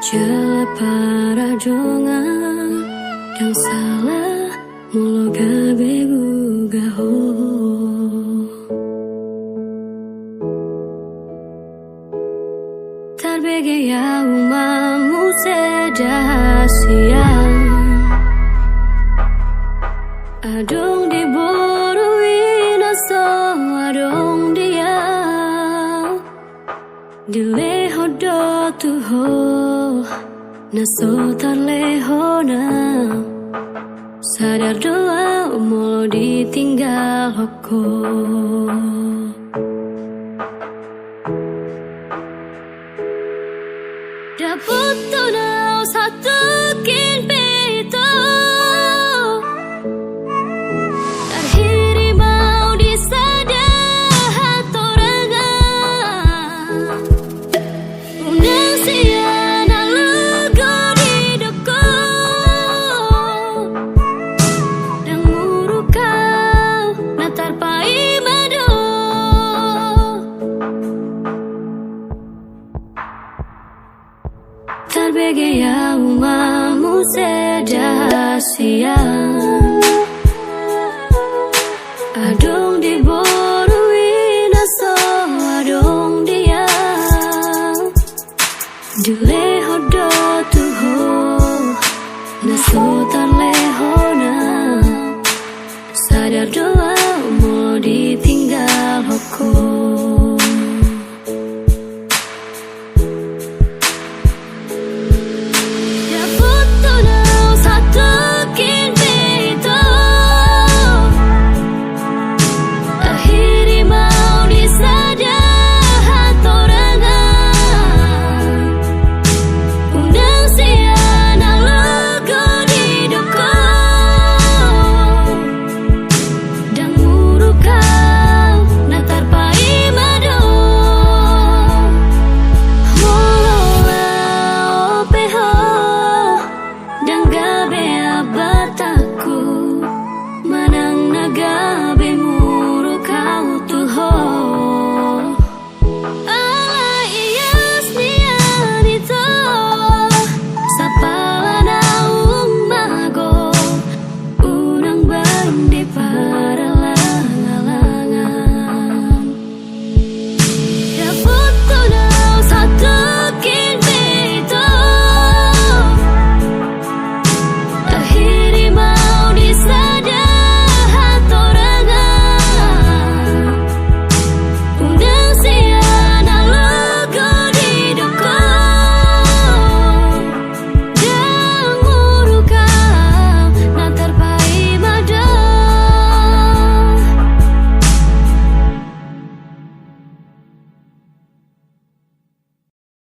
Jala para jongan yang salah mulo gabe gugaho. Tarbege ya umamu sedasian adong di boruin aso adong dia dileho do tuho naso tarleho na sadar doa mulo ditinggal hoko. Dapat tunau satu kin pito terhiri mau disadah hatoraga undang siana lugo di doko dan murukau natar pai mado. Tarbege ya umamu sedasian adong di boruin aso adong dia dileho do tuho naso tarleho na sadar doa mau ditinggal hoko.